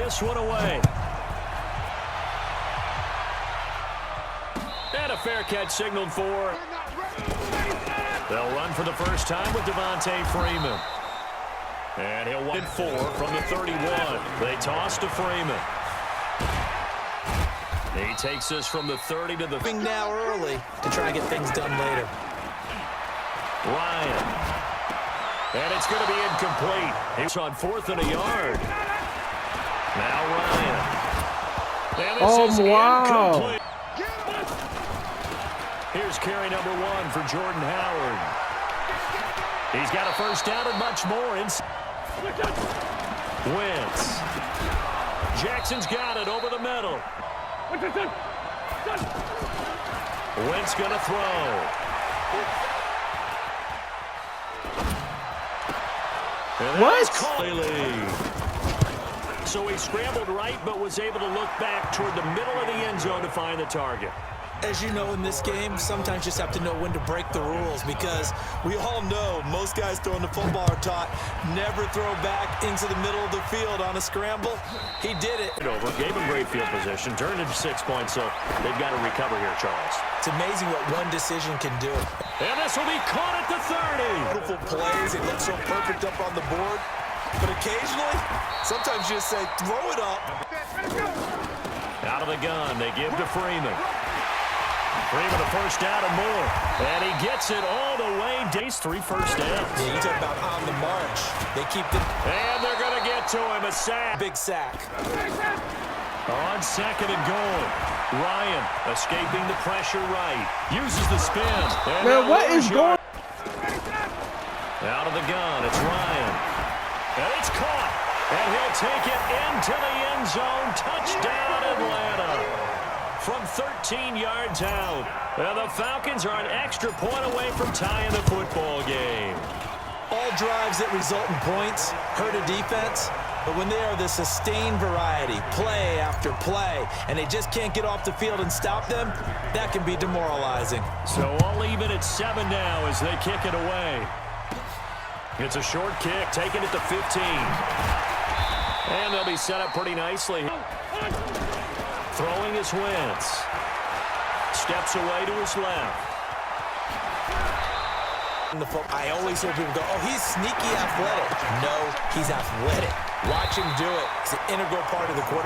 this one away. And a fair catch signaled for. They'll run for the first time with Devontae Freeman. And he'll win 4 from the 31. They toss to Freeman. He takes us from the 30 to the... Now early to try and get things done later. Ryan. And it's going to be incomplete. He's on 4th and a yard. Now Ryan. And this is incomplete. Here's carry number 1 for Jordan Howard. He's got a first down and much more. Wentz. Jackson's got it over the middle. Wentz going to throw. What? So he scrambled right, but was able to look back toward the middle of the end zone to find the target. As you know, in this game, sometimes you just have to know when to break the rules, because we all know most guys throwing the football are taught never throw back into the middle of the field on a scramble. He did it. Over, gave him great field position, turned into 6 points, so they've got to recover here, Charles. It's amazing what one decision can do. And this will be caught at the 30. Beautiful plays. It looks so perfect up on the board. But occasionally, sometimes you just say, throw it up. Out of the gun, they give to Freeman. Freeman a first down and more. And he gets it all the way. Days 3 first downs. Yeah, you talk about on the march. They keep the... And they're going to get to him. A sack. Big sack. On 2nd and goal. Ryan escaping the pressure right. Uses the spin. Man, what is going on? Out of the gun, it's Ryan. And it's caught. And he'll take it into the end zone. Touchdown, Atlanta. From 13 yards out. And the Falcons are an extra point away from tying the football game. All drives that result in points hurt a defense. But when they are the sustained variety, play after play, and they just can't get off the field and stop them, that can be demoralizing. So all even at 7 now as they kick it away. It's a short kick, taking it to 15. And they'll be set up pretty nicely. Throwing his Wentz. Steps away to his left. I always hear people go, oh, he's sneaky athletic. No, he's athletic. Watch him do it. It's an integral part of the quarter.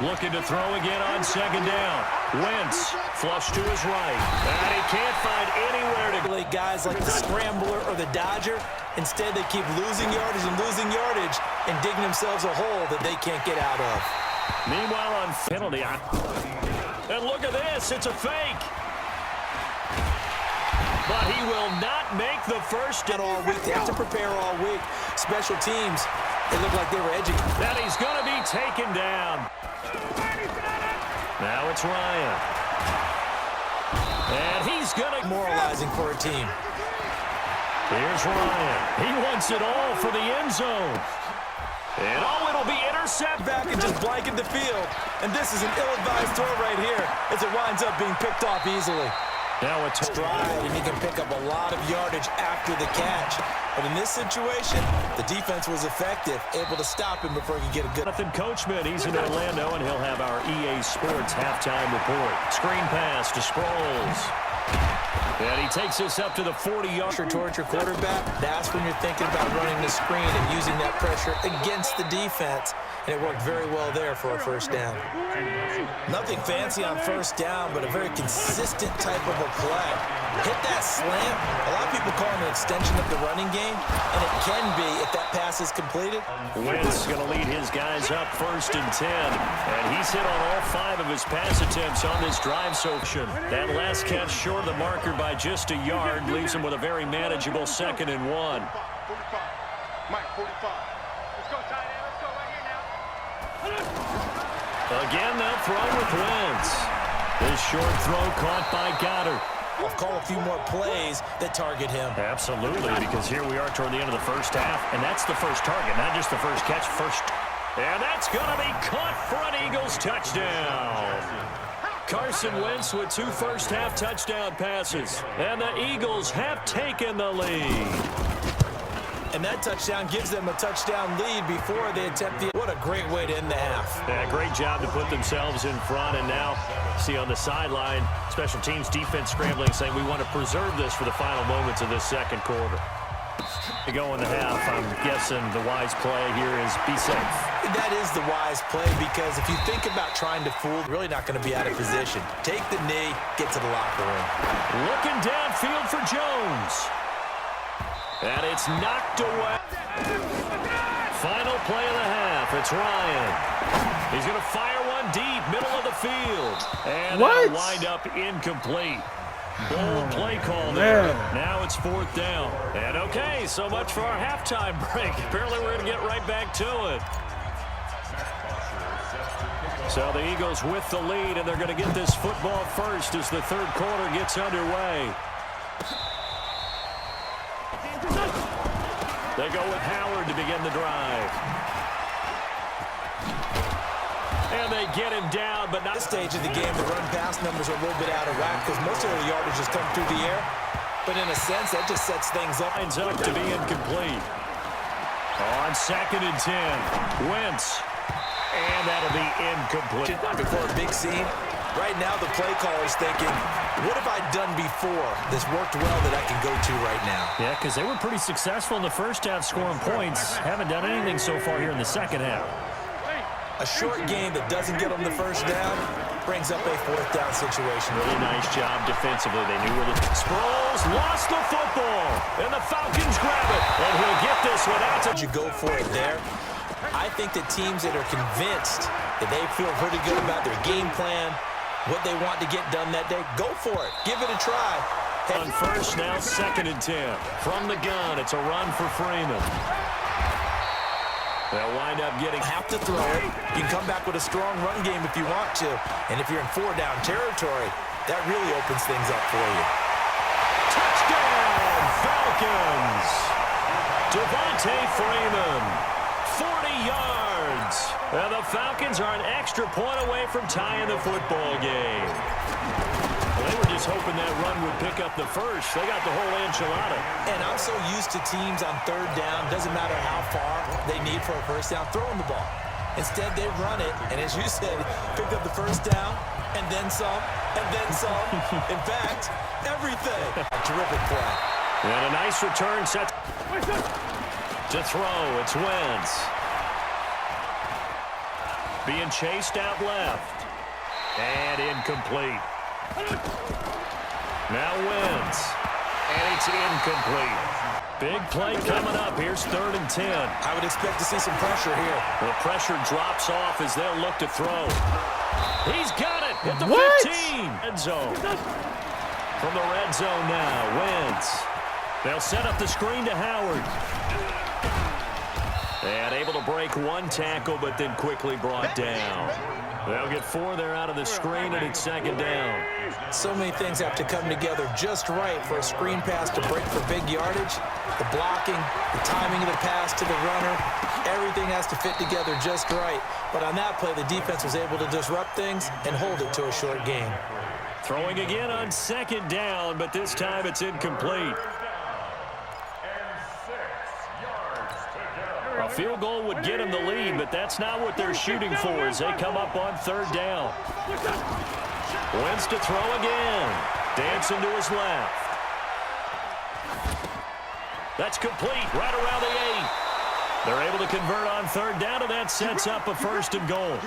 Looking to throw again on 2nd down. Wentz flush to his right. And he can't find anywhere to go. Guys like the Scrambler or the Dodger, instead they keep losing yardage and digging themselves a hole that they can't get out of. Meanwhile on penalty. And look at this. It's a fake. But he will not make the first down. All week. They have to prepare all week. Special teams, they look like they were educated. That he's going to be taken down. Now it's Ryan. And he's going to... Demoralizing for a team. Here's Ryan. He wants it all for the end zone. And it'll be intercepted. Back and just blanket the field. And this is an ill-advised throw right here as it winds up being picked off easily. Now it's stride, and he can pick up a lot of yardage after the catch. But in this situation, the defense was effective, able to stop him before he could get a good... Jonathan Coachman, he's in Orlando, and he'll have our EA Sports halftime report. Screen pass to Sproles. And he takes us up to the 40-yard... Towards your quarterback, that's when you're thinking about running the screen and using that pressure against the defense. And it worked very well there for a first down. Nothing fancy on first down, but a very consistent type of a play. Hit that slant. A lot of people call him an extension of the running game, and it can be if that pass is completed. Wentz going to lead his guys up 1st and 10, and he's hit on all 5 of his pass attempts on this drive. That last catch short of the marker by just a yard leaves him with a very manageable 2nd and 1. Mike, 45. Let's go, tight end. Let's go right here now. Again, they'll throw with Wentz. This short throw caught by Goddard. I'll call a few more plays that target him. Absolutely, because here we are toward the end of the first half, and that's the first target, not just the first catch, first. And that's going to be caught for an Eagles touchdown. Carson Wentz with 2 first-half touchdown passes, and the Eagles have taken the lead. And that touchdown gives them a touchdown lead before they attempt the... What a great way to end the half. Yeah, great job to put themselves in front. And now, see on the sideline, special teams defense scrambling, saying we want to preserve this for the final moments of this second quarter. To go in the half, I'm guessing the wise play here is be safe. That is the wise play, because if you think about trying to fool, you're really not going to be out of position. Take the knee, get to the locker room. Looking downfield for Jones. And it's knocked away. Final play of the half. It's Ryan. He's going to fire one deep, middle of the field. And that'll wind up incomplete. Bold play call there. Now it's 4th down. And okay, so much for our halftime break. Apparently we're going to get right back to it. So the Eagles with the lead, and they're going to get this football first as the third quarter gets underway. They go with Howard to begin the drive. And they get him down, but not... At this stage of the game, the run-pass numbers are a little bit out of whack because most of the yardage has come through the air. But in a sense, that just sets things up. Lines up to be incomplete. On 2nd and 10, Wentz. And that'll be incomplete. Before a big scene, right now the play caller's thinking, what have I done before that's worked well that I can go to right now? Yeah, because they were pretty successful in the first half scoring points. Haven't done anything so far here in the second half. A short game that doesn't get them the first down brings up a 4th down situation. Really nice job defensively. They knew where the... Sproles lost the football, and the Falcons grab it. And he'll get this without... Did you go for it there? I think that teams that are convinced that they feel pretty good about their game plan, what they want to get done that day, go for it. Give it a try. On first, now 2nd and 10. From the gun, it's a run for Freeman. They'll wind up getting... Have to throw it. You can come back with a strong run game if you want to. And if you're in 4-down territory, that really opens things up for you. Touchdown, Falcons! Devontae Freeman, 40 yards. And the Falcons are an extra point away from tying the football game. Well, they were just hoping that run would pick up the first. They got the whole enchilada. And I'm so used to teams on 3rd down, doesn't matter how far they need for a first down, throwing the ball. Instead, they run it, and as you said, pick up the first down, and then some, and then some. In fact, everything. A terrific play. And a nice return set to throw. It's Wentz. Being chased out left. And incomplete. Now Wentz. And it's incomplete. Big play coming up. Here's 3rd and 10. I would expect to see some pressure here. The pressure drops off as they'll look to throw. He's got it at the 15. Red zone. From the red zone now, Wentz. They'll set up the screen to Howard. And able to break one tackle, but then quickly brought down. They'll get 4 there out of the screen, and it's 2nd down. So many things have to come together just right for a screen pass to break for big yardage. The blocking, the timing of the pass to the runner, everything has to fit together just right. But on that play, the defense was able to disrupt things and hold it to a short game. Throwing again on 2nd down, but this time it's incomplete. A field goal would get them the lead, but that's not what they're shooting for as they come up on 3rd down. Wentz to throw again. Dancing to his left. That's complete right around the 8. They're able to convert on 3rd down, and that sets up a 1st and goal.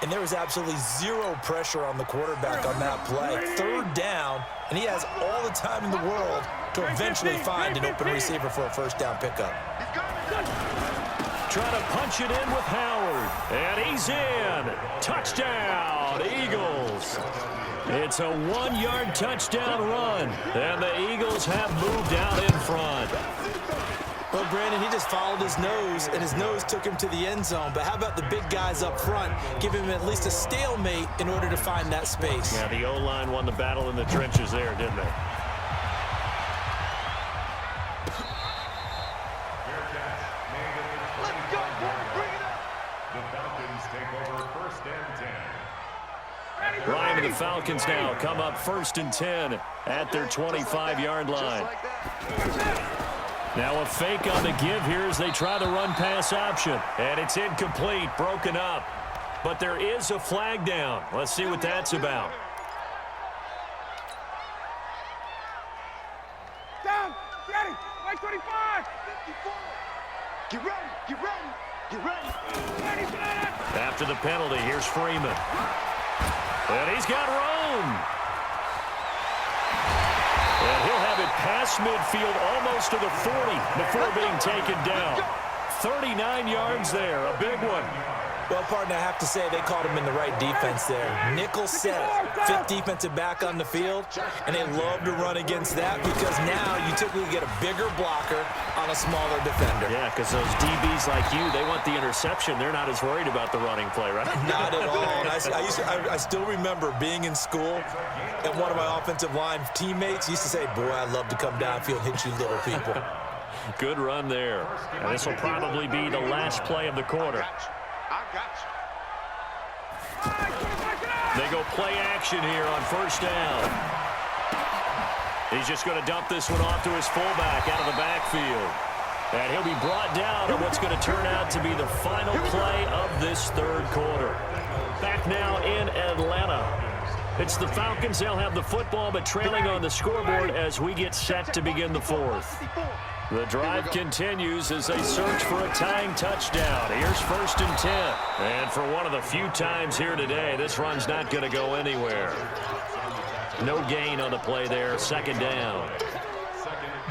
And there was absolutely zero pressure on the quarterback on that play. 3rd down, and he has all the time in the world to eventually find an open receiver for a 1st down pickup. Trying to punch it in with Howard. And he's in. Touchdown, Eagles. It's a 1-yard touchdown run. And the Eagles have moved out in front. Well, Brandon, he just followed his nose, and his nose took him to the end zone. But how about the big guys up front? Give him at least a stalemate in order to find that space. Yeah, the O-line won the battle in the trenches there, didn't they? Ryan and the Falcons now come up 1st and 10 at their 25-yard line. Now a fake on the give here as they try the run-pass option. And it's incomplete, broken up. But there is a flag down. Let's see what that's about. Down, ready, like 25. Get ready, get ready, get ready. After the penalty, here's Freeman. And he's got room. And he'll have it past midfield almost to the 40 before being taken down. 39 yards there, a big one. Well, partner, I have to say they called him in the right defense there. Nickel set, fifth defensive back on the field, and they love to run against that because now you typically get a bigger blocker on a smaller defender. Yeah, because those DBs like you, they want the interception. They're not as worried about the running play, right? Not at all. And I still remember being in school, and one of my offensive line teammates used to say, boy, I love to come downfield and hit you little people. Good run there. And this will probably be the last play of the quarter. I got you. They go play action here on first down. He's just going to dump this one off to his fullback out of the backfield. And he'll be brought down on what's going to turn out to be the final play of this third quarter. Back now in Atlanta. It's the Falcons. They'll have the football, but trailing on the scoreboard as we get set to begin the fourth. The drive continues as they search for a tying touchdown. Here's 1st and 10. And for one of the few times here today, this run's not going to go anywhere. No gain on the play there. 2nd down.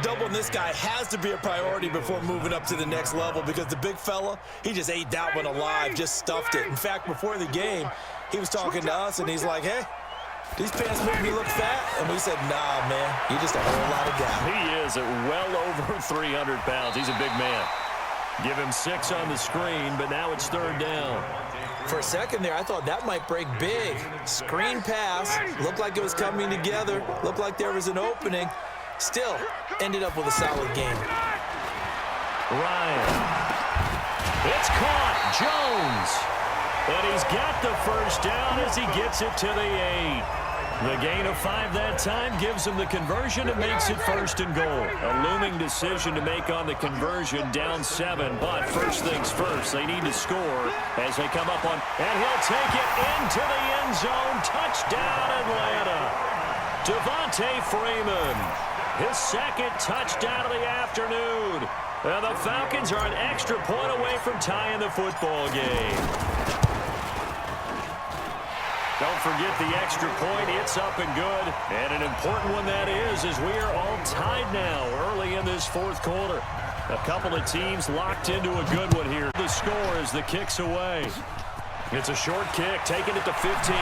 Doubling this guy has to be a priority before moving up to the next level because the big fella, he just ate that one alive, just stuffed it. In fact, before the game, he was talking to us, and he's like, hey, these pants make me look fat. And we said, nah, man, you're just a whole lot of guy. He is at well over 300 pounds. He's a big man. Give him 6 on the screen, but now it's 3rd down. For a second there, I thought that might break big. Screen pass. Looked like it was coming together. Looked like there was an opening. Still, ended up with a solid game. Ryan. It's caught. Jones. And he's got the first down as he gets it to the 8. The gain of 5 that time gives him the conversion and makes it 1st and goal. A looming decision to make on the conversion, down 7. But first things first, they need to score as they come up on. And he'll take it into the end zone. Touchdown, Atlanta. Devontae Freeman. His 2nd touchdown of the afternoon. And the Falcons are an extra point away from tying the football game. Don't forget the extra point. It's up and good. And an important one that is as we are all tied now early in this 4th quarter. A couple of teams locked into a good one here. The score as the kick's away. It's a short kick, taking it to 15.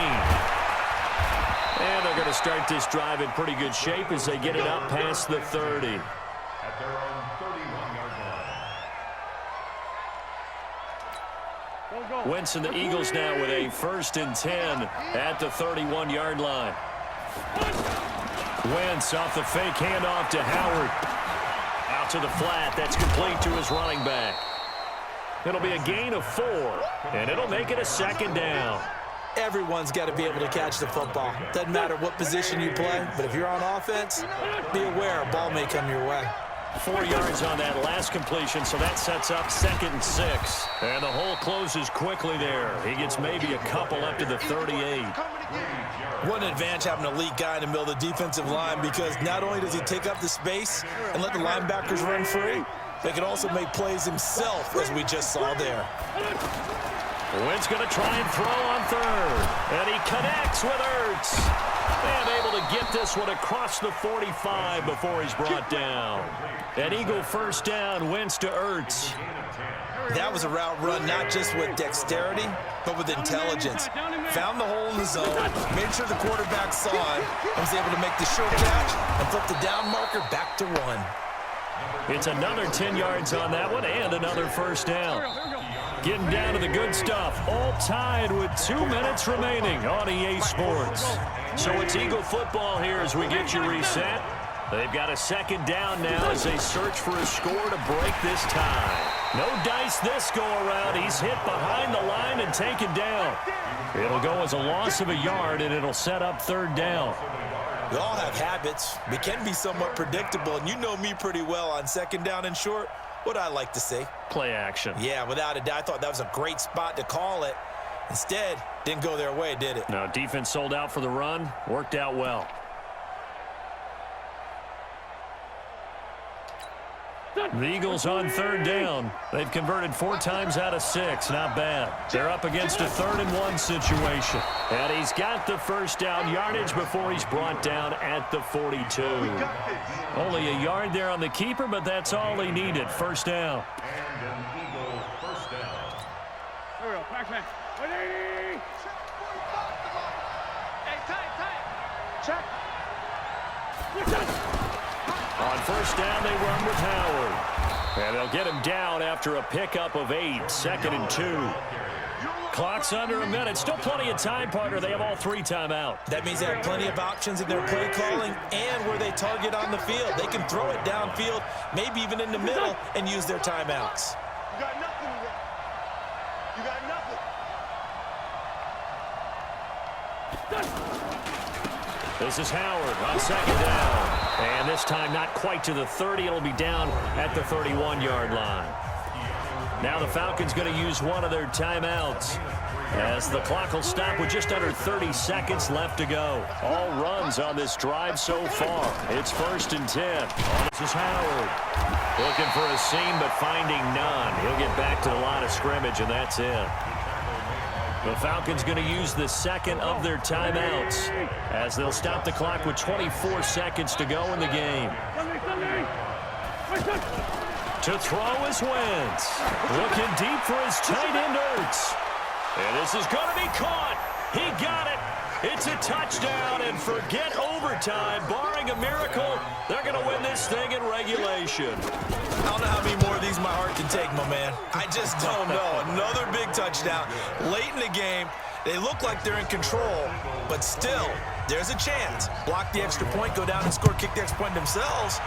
And they're going to start this drive in pretty good shape as they get it up past the 30. At their own 31-yard line. Wentz and the Eagles now with a 1st and 10 at the 31-yard line. Wentz off the fake handoff to Howard. Out to the flat. That's complete to his running back. It'll be a gain of 4, and it'll make it a 2nd down. Everyone's got to be able to catch the football. Doesn't matter what position you play, but if you're on offense, be aware a ball may come your way. 4 yards on that last completion, so that sets up 2nd and 6. And the hole closes quickly there. He gets maybe a couple up to the 38. What an advantage having an elite guy in the middle of the defensive line because not only does he take up the space and let the linebackers run free, but he can also make plays himself, as we just saw there. Wentz going to try and throw on 3rd. And he connects with Ertz. And able to get this one across the 45 before he's brought down. An Eagle 1st down, Wentz to Ertz. That was a route run not just with dexterity, but with intelligence. Found the hole in the zone, made sure the quarterback saw it, and was able to make the short catch and flip the down marker back to 1. It's another 10 yards on that one and another 1st down. Getting down to the good stuff. All tied with 2 minutes remaining on EA Sports. So it's Eagle football here as we get you reset. They've got a 2nd down now as they search for a score to break this tie. No dice this go around. He's hit behind the line and taken down. It'll go as a loss of a yard, and it'll set up 3rd down. We all have habits. We can be somewhat predictable, and you know me pretty well on second down and short. What I like to say. Play action. Yeah, without a doubt. I thought that was a great spot to call it. Instead, didn't go their way, did it? No, defense sold out for the run. Worked out well. The Eagles on third down. They've converted 4 times out of 6. Not bad. They're up against a 3rd-and-1 situation. And he's got the first down yardage before he's brought down at the 42. Only a yard there on the keeper, but that's all he needed. First down. And an Eagle first down. Here we go. Pac-Man. 180. Hey, tight. Check. On first down, they run with Howard. And they'll get him down after a pickup of 8. 2nd and 2. Clock's under a minute. Still plenty of time, partner. They have all 3 timeout. That means they have plenty of options in their play calling and where they target on the field. They can throw it downfield, maybe even in the middle, and use their timeouts. You got nothing today. You got nothing. This is Howard on 2nd down. And this time not quite to the 30. It'll be down at the 31-yard line. Now the Falcons going to use one of their timeouts as the clock will stop with just under 30 seconds left to go. All runs on this drive so far. It's 1st and 10. This is Howard. Looking for a seam but finding none. He'll get back to the line of scrimmage, and that's it. The Falcons going to use the 2nd of their timeouts as they'll stop the clock with 24 seconds to go in the game. To throw is Wentz. Looking deep for his tight end Ertz. And this is going to be caught. He got it. It's a touchdown, and forget overtime. Barring a miracle, they're going to win this thing in regulation. I don't know how many more of these my heart can take, my man. I just don't know. Another big touchdown. Late in the game, they look like they're in control, but still, there's a chance. Block the extra point, go down and score, kick the extra point themselves.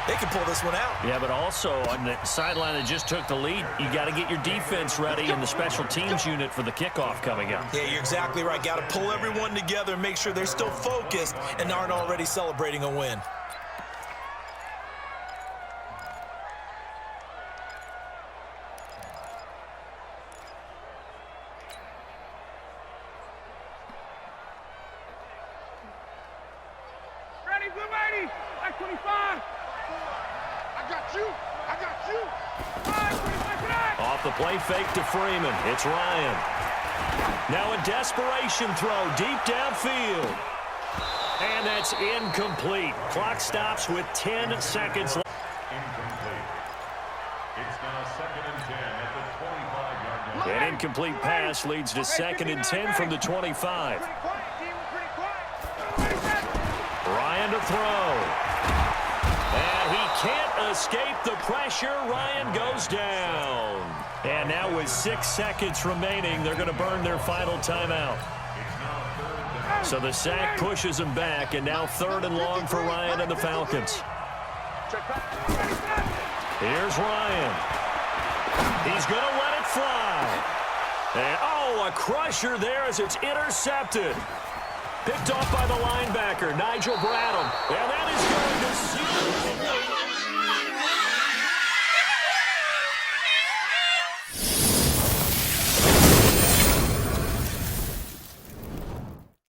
They can pull this one out. Yeah, but also on the sideline that just took the lead, you got to get your defense ready and the special teams unit for the kickoff coming up. Yeah, you're exactly right. Got to pull everyone together and make sure they're still focused and aren't already celebrating a win. Ready, blue 80. Back 25. I got you. 5, 25, Off the play fake to Freeman. It's Ryan. Now a desperation throw deep downfield. And that's incomplete. Clock stops with 10 seconds left. Incomplete. It's now 2nd and 10 at the 25-yard line. An incomplete pass leads to 2nd and 10 from the 25. Pretty quiet, team. Pretty quiet. Ryan to throw. And he can't escape the pressure. Ryan goes down. And now with 6 seconds remaining, they're going to burn their final timeout. So the sack pushes him back, and now 3rd and long for Ryan and the Falcons. Here's Ryan. He's going to let it fly. And, oh, a crusher there as it's intercepted. Picked off by the linebacker, Nigel Bradham. And that is going to seal